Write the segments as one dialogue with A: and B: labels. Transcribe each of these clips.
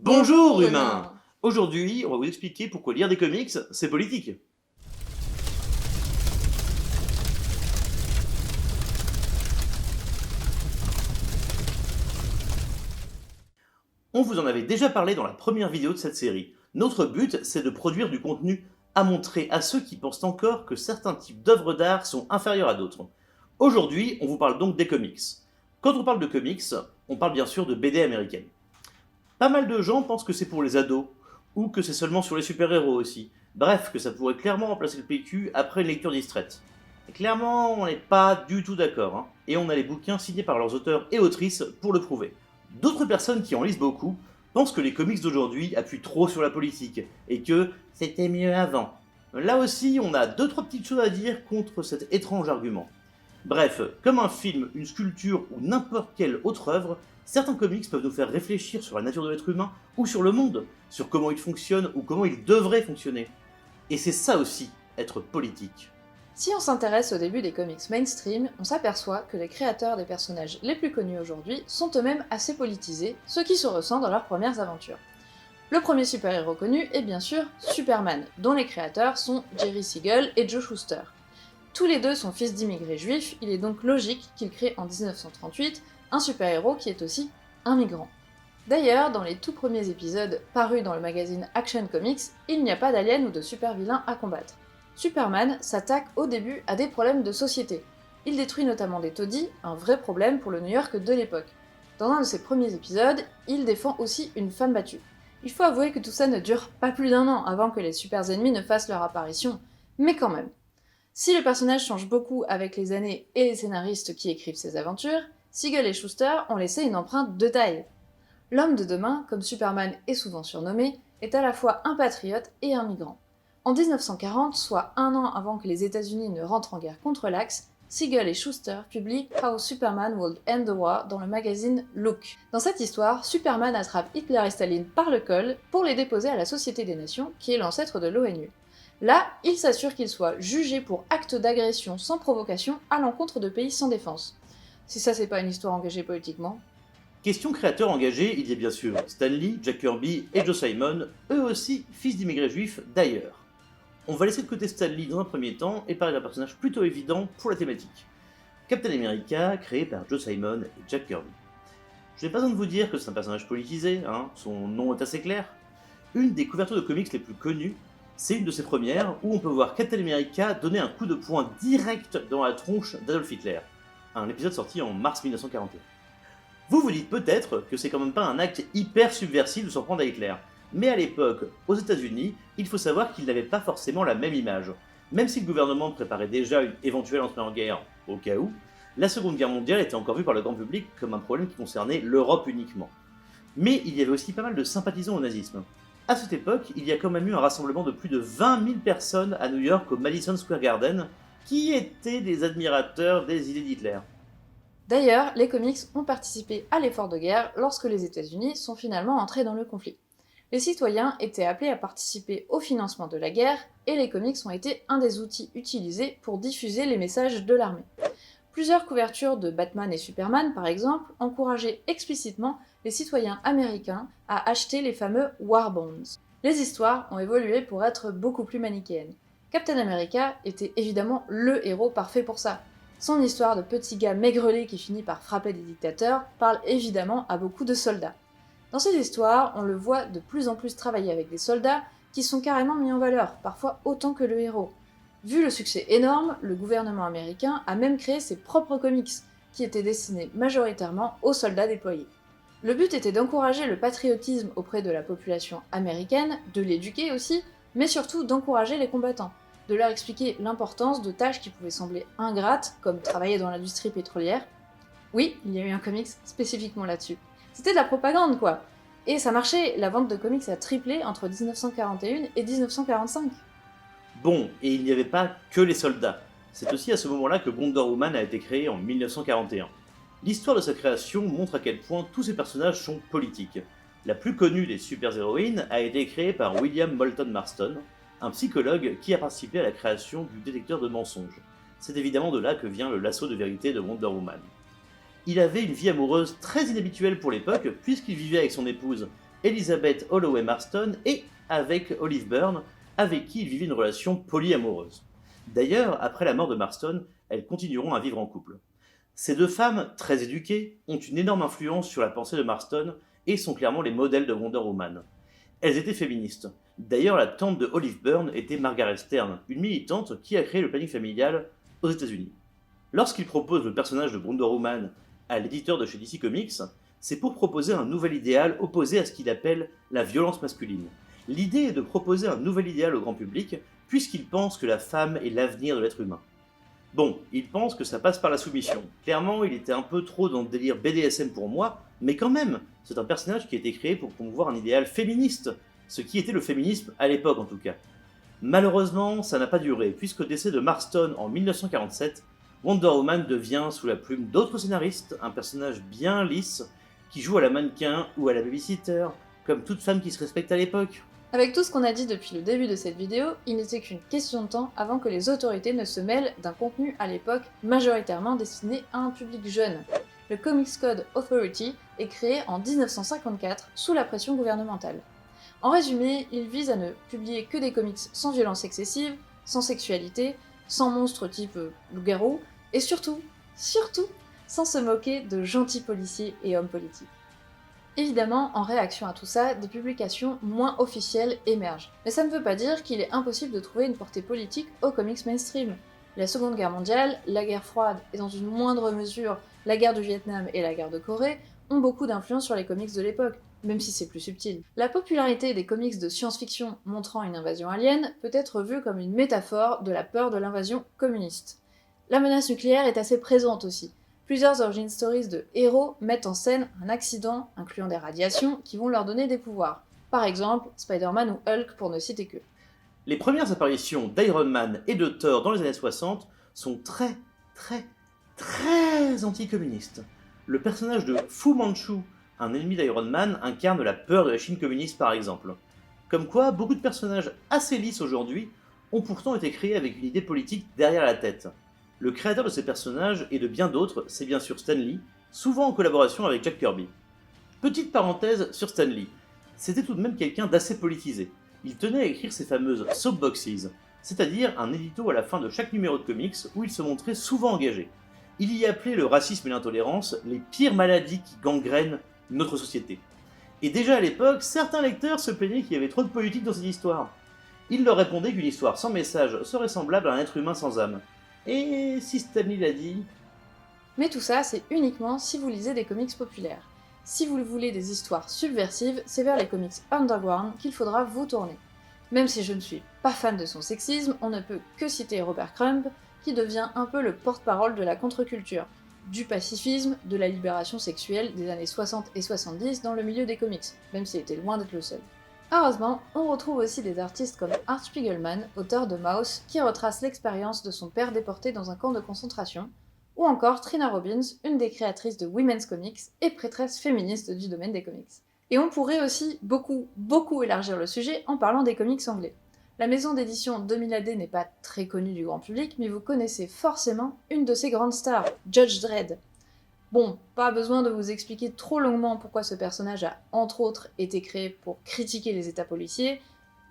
A: Bonjour humains. Aujourd'hui, on va vous expliquer pourquoi lire des comics, c'est politique. On vous en avait déjà parlé dans la première vidéo de cette série. Notre but, c'est de produire du contenu à montrer à ceux qui pensent encore que certains types d'œuvres d'art sont inférieurs à d'autres. Aujourd'hui, on vous parle donc des comics. Quand on parle de comics, on parle bien sûr de BD américaine. Pas mal de gens pensent que c'est pour les ados, ou que c'est seulement sur les super-héros aussi. Bref, que ça pourrait clairement remplacer le PQ après une lecture distraite. Et clairement, on n'est pas du tout d'accord, hein. Et on a les bouquins signés par leurs auteurs et autrices pour le prouver. D'autres personnes qui en lisent beaucoup pensent que les comics d'aujourd'hui appuient trop sur la politique, et que c'était mieux avant. Là aussi, on a 2-3 petites choses à dire contre cet étrange argument. Bref, comme un film, une sculpture ou n'importe quelle autre œuvre, certains comics peuvent nous faire réfléchir sur la nature de l'être humain ou sur le monde, sur comment il fonctionne ou comment il devrait fonctionner. Et c'est ça aussi, être politique.
B: Si on s'intéresse au début des comics mainstream, on s'aperçoit que les créateurs des personnages les plus connus aujourd'hui sont eux-mêmes assez politisés, ce qui se ressent dans leurs premières aventures. Le premier super-héros connu est bien sûr Superman, dont les créateurs sont Jerry Siegel et Joe Shuster. Tous les deux sont fils d'immigrés juifs, il est donc logique qu'ils créent en 1938 un super-héros qui est aussi un migrant. D'ailleurs, dans les tout premiers épisodes parus dans le magazine Action Comics, il n'y a pas d'aliens ou de super-vilains à combattre. Superman s'attaque au début à des problèmes de société. Il détruit notamment des taudis, un vrai problème pour le New York de l'époque. Dans un de ses premiers épisodes, il défend aussi une femme battue. Il faut avouer que tout ça ne dure pas plus d'un an avant que les super ennemis ne fassent leur apparition, mais quand même. Si le personnage change beaucoup avec les années et les scénaristes qui écrivent ses aventures, Siegel et Shuster ont laissé une empreinte de taille. L'homme de demain, comme Superman est souvent surnommé, est à la fois un patriote et un migrant. En 1940, soit un an avant que les États-Unis ne rentrent en guerre contre l'Axe, Siegel et Shuster publient How Superman Would End the War dans le magazine Look. Dans cette histoire, Superman attrape Hitler et Staline par le col pour les déposer à la Société des Nations, qui est l'ancêtre de l'ONU. Là, il s'assure qu'ils soient jugés pour actes d'agression sans provocation à l'encontre de pays sans défense. Si ça c'est pas une histoire engagée politiquement.
A: Question créateurs engagés, il y a bien sûr Stan Lee, Jack Kirby et Joe Simon, eux aussi fils d'immigrés juifs d'ailleurs. On va laisser de côté Stan Lee dans un premier temps et parler d'un personnage plutôt évident pour la thématique. Captain America, créé par Joe Simon et Jack Kirby. Je n'ai pas besoin de vous dire que c'est un personnage politisé, hein, son nom est assez clair. Une des couvertures de comics les plus connues, c'est une de ses premières où on peut voir Captain America donner un coup de poing direct dans la tronche d'Adolf Hitler. Un épisode sorti en mars 1941. Vous vous dites peut-être que c'est quand même pas un acte hyper subversif de s'en prendre à Hitler. Mais à l'époque, aux États-Unis, il faut savoir qu'ils n'avaient pas forcément la même image. Même si le gouvernement préparait déjà une éventuelle entrée en guerre, au cas où, la Seconde Guerre mondiale était encore vue par le grand public comme un problème qui concernait l'Europe uniquement. Mais il y avait aussi pas mal de sympathisants au nazisme. À cette époque, il y a quand même eu un rassemblement de plus de 20 000 personnes à New York au Madison Square Garden qui étaient des admirateurs des idées d'Hitler.
B: D'ailleurs, les comics ont participé à l'effort de guerre lorsque les États-Unis sont finalement entrés dans le conflit. Les citoyens étaient appelés à participer au financement de la guerre et les comics ont été un des outils utilisés pour diffuser les messages de l'armée. Plusieurs couvertures de Batman et Superman, par exemple, encourageaient explicitement les citoyens américains à acheter les fameux War Bonds. Les histoires ont évolué pour être beaucoup plus manichéennes. Captain America était évidemment le héros parfait pour ça. Son histoire de petit gars maigrelet qui finit par frapper des dictateurs parle évidemment à beaucoup de soldats. Dans ces histoires, on le voit de plus en plus travailler avec des soldats qui sont carrément mis en valeur, parfois autant que le héros. Vu le succès énorme, le gouvernement américain a même créé ses propres comics, qui étaient destinés majoritairement aux soldats déployés. Le but était d'encourager le patriotisme auprès de la population américaine, de l'éduquer aussi, mais surtout d'encourager les combattants, de leur expliquer l'importance de tâches qui pouvaient sembler ingrates, comme travailler dans l'industrie pétrolière. Oui, il y a eu un comics spécifiquement là-dessus. C'était de la propagande, quoi. Et ça marchait, la vente de comics a triplé entre 1941 et 1945.
A: Bon, et il n'y avait pas que les soldats. C'est aussi à ce moment-là que Wonder Woman a été créée en 1941. L'histoire de sa création montre à quel point tous ces personnages sont politiques. La plus connue des super-héroïnes a été créée par William Moulton Marston, un psychologue qui a participé à la création du détecteur de mensonges. C'est évidemment de là que vient le lasso de vérité de Wonder Woman. Il avait une vie amoureuse très inhabituelle pour l'époque, puisqu'il vivait avec son épouse, Elizabeth Holloway Marston et avec Olive Byrne, avec qui il vivait une relation polyamoureuse. D'ailleurs, après la mort de Marston, elles continueront à vivre en couple. Ces deux femmes, très éduquées, ont une énorme influence sur la pensée de Marston et sont clairement les modèles de Wonder Woman. Elles étaient féministes. D'ailleurs, la tante de Olive Byrne était Margaret Stern, une militante qui a créé le planning familial aux États-Unis. Lorsqu'il propose le personnage de Wonder Woman à l'éditeur de chez DC Comics, c'est pour proposer un nouvel idéal opposé à ce qu'il appelle la violence masculine. L'idée est de proposer un nouvel idéal au grand public, puisqu'il pense que la femme est l'avenir de l'être humain. Bon, il pense que ça passe par la soumission. Clairement, il était un peu trop dans le délire BDSM pour moi, mais quand même, c'est un personnage qui a été créé pour promouvoir un idéal féministe, ce qui était le féminisme à l'époque en tout cas. Malheureusement, ça n'a pas duré, puisqu'au décès de Marston en 1947, Wonder Woman devient, sous la plume d'autres scénaristes, un personnage bien lisse, qui joue à la mannequin ou à la babysitter, comme toute femme qui se respecte à l'époque.
B: Avec tout ce qu'on a dit depuis le début de cette vidéo, il n'était qu'une question de temps avant que les autorités ne se mêlent d'un contenu à l'époque majoritairement destiné à un public jeune. Le Comics Code Authority est créé en 1954 sous la pression gouvernementale. En résumé, il vise à ne publier que des comics sans violence excessive, sans sexualité, sans monstres type loup-garou, et surtout, sans se moquer de gentils policiers et hommes politiques. Évidemment, en réaction à tout ça, des publications moins officielles émergent. Mais ça ne veut pas dire qu'il est impossible de trouver une portée politique aux comics mainstream. La Seconde Guerre mondiale, la guerre froide et dans une moindre mesure la guerre du Vietnam et la guerre de Corée ont beaucoup d'influence sur les comics de l'époque, même si c'est plus subtil. La popularité des comics de science-fiction montrant une invasion alien peut être vue comme une métaphore de la peur de l'invasion communiste. La menace nucléaire est assez présente aussi. Plusieurs origin stories de héros mettent en scène un accident, incluant des radiations, qui vont leur donner des pouvoirs. Par exemple, Spider-Man ou Hulk pour ne citer que.
A: Les premières apparitions d'Iron Man et de Thor dans les années 60 sont très anticommunistes. Le personnage de Fu Manchu, un ennemi d'Iron Man, incarne la peur de la Chine communiste par exemple. Comme quoi, beaucoup de personnages assez lisses aujourd'hui ont pourtant été créés avec une idée politique derrière la tête. Le créateur de ces personnages et de bien d'autres, c'est bien sûr Stan Lee, souvent en collaboration avec Jack Kirby. Petite parenthèse sur Stan Lee, c'était tout de même quelqu'un d'assez politisé. Il tenait à écrire ses fameuses soapboxes, c'est-à-dire un édito à la fin de chaque numéro de comics où il se montrait souvent engagé. Il y appelait le racisme et l'intolérance les pires maladies qui gangrènent notre société. Et déjà à l'époque, certains lecteurs se plaignaient qu'il y avait trop de politique dans cette histoire. Il leur répondait qu'une histoire sans message serait semblable à un être humain sans âme. Et si Stan Lee l'a dit...
B: Mais tout ça, c'est uniquement si vous lisez des comics populaires. Si vous voulez des histoires subversives, c'est vers les comics underground qu'il faudra vous tourner. Même si je ne suis pas fan de son sexisme, on ne peut que citer Robert Crumb, qui devient un peu le porte-parole de la contre-culture, du pacifisme, de la libération sexuelle des années 60 et 70 dans le milieu des comics, même s'il était loin d'être le seul. Heureusement, on retrouve aussi des artistes comme Art Spiegelman, auteur de Maus, qui retrace l'expérience de son père déporté dans un camp de concentration, ou encore Trina Robbins, une des créatrices de Women's Comics et prêtresse féministe du domaine des comics. Et on pourrait aussi beaucoup élargir le sujet en parlant des comics anglais. La maison d'édition 2000 AD n'est pas très connue du grand public, mais vous connaissez forcément une de ses grandes stars, Judge Dredd. Bon, pas besoin de vous expliquer trop longuement pourquoi ce personnage a, entre autres, été créé pour critiquer les états policiers,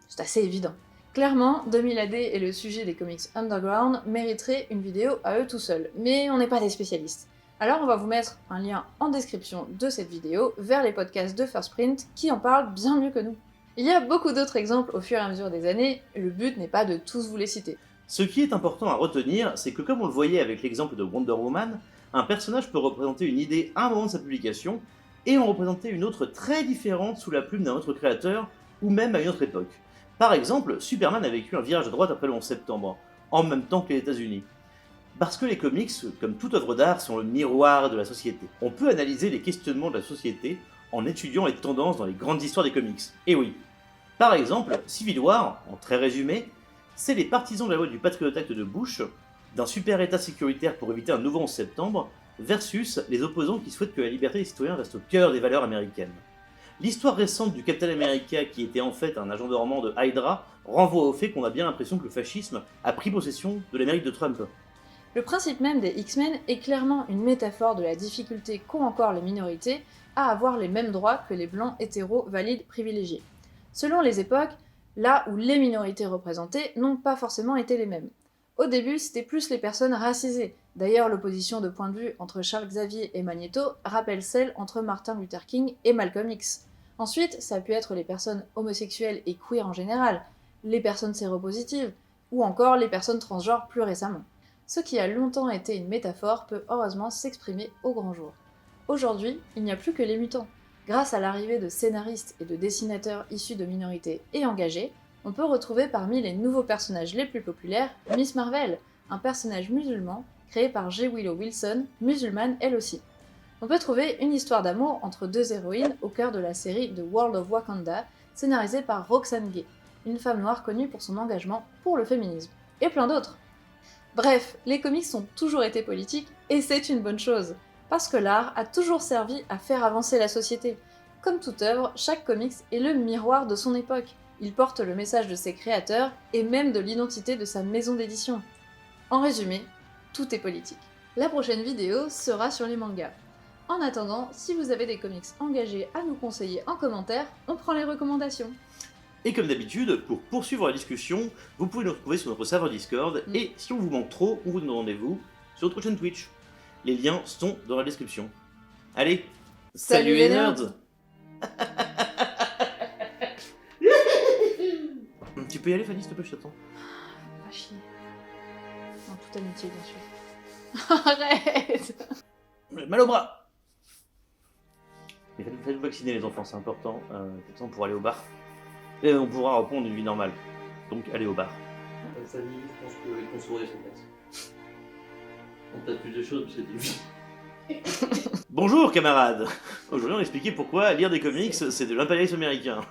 B: c'est assez évident. Clairement, 2000 AD et le sujet des comics underground mériteraient une vidéo à eux tout seuls, mais on n'est pas des spécialistes. Alors on va vous mettre un lien en description de cette vidéo vers les podcasts de First Print qui en parlent bien mieux que nous. Il y a beaucoup d'autres exemples au fur et à mesure des années, le but n'est pas de tous vous les citer.
A: Ce qui est important à retenir, c'est que comme on le voyait avec l'exemple de Wonder Woman, un personnage peut représenter une idée à un moment de sa publication, et en représenter une autre très différente sous la plume d'un autre créateur, ou même à une autre époque. Par exemple, Superman a vécu un virage à droite après le 11 septembre, en même temps que les États-Unis. Parce que les comics, comme toute œuvre d'art, sont le miroir de la société. On peut analyser les questionnements de la société en étudiant les tendances dans les grandes histoires des comics. Et oui. Par exemple, Civil War, en très résumé, c'est les partisans de la loi du Patriot Act de Bush, d'un super état sécuritaire pour éviter un nouveau 11 septembre, versus les opposants qui souhaitent que la liberté des citoyens reste au cœur des valeurs américaines. L'histoire récente du Captain America, qui était en fait un agent dormant de Hydra, renvoie au fait qu'on a bien l'impression que le fascisme a pris possession de l'Amérique de Trump.
B: Le principe même des X-Men est clairement une métaphore de la difficulté qu'ont encore les minorités à avoir les mêmes droits que les blancs hétéros valides privilégiés. Selon les époques, là où les minorités représentées n'ont pas forcément été les mêmes. Au début, c'était plus les personnes racisées. D'ailleurs, l'opposition de point de vue entre Charles Xavier et Magneto rappelle celle entre Martin Luther King et Malcolm X. Ensuite, ça a pu être les personnes homosexuelles et queer en général, les personnes séropositives, ou encore les personnes transgenres plus récemment. Ce qui a longtemps été une métaphore peut heureusement s'exprimer au grand jour. Aujourd'hui, il n'y a plus que les mutants. Grâce à l'arrivée de scénaristes et de dessinateurs issus de minorités et engagés, on peut retrouver parmi les nouveaux personnages les plus populaires Miss Marvel, un personnage musulman créé par J. Willow Wilson, musulmane elle aussi. On peut trouver une histoire d'amour entre deux héroïnes au cœur de la série The World of Wakanda, scénarisée par Roxane Gay, une femme noire connue pour son engagement pour le féminisme, et plein d'autres. Bref, les comics ont toujours été politiques, et c'est une bonne chose, parce que l'art a toujours servi à faire avancer la société. Comme toute œuvre, chaque comics est le miroir de son époque. Il porte le message de ses créateurs, et même de l'identité de sa maison d'édition. En résumé, tout est politique. La prochaine vidéo sera sur les mangas. En attendant, si vous avez des comics engagés à nous conseiller en commentaire, on prend les recommandations.
A: Et comme d'habitude, pour poursuivre la discussion, vous pouvez nous retrouver sur notre serveur Discord, et si on vous manque trop, on vous donne rendez-vous sur notre chaîne Twitch. Les liens sont dans la description. Allez,
B: salut les nerds.
A: Tu peux y aller Fanny, s'il te plaît, je t'attends.
B: Pas chier. En toute amitié, bien sûr. Arrête.
A: Mal au bras. Mais faites-vous vacciner les enfants, c'est important. Comme ça on pourra aller au bar. Et on pourra reprendre une vie normale. Donc allez au bar. Fanny, je pense que ton sourire son place. On peut-être plus de choses, c'est du vie. Bonjour camarades. Aujourd'hui on va expliquer pourquoi lire des comics c'est de l'impérialisme américain.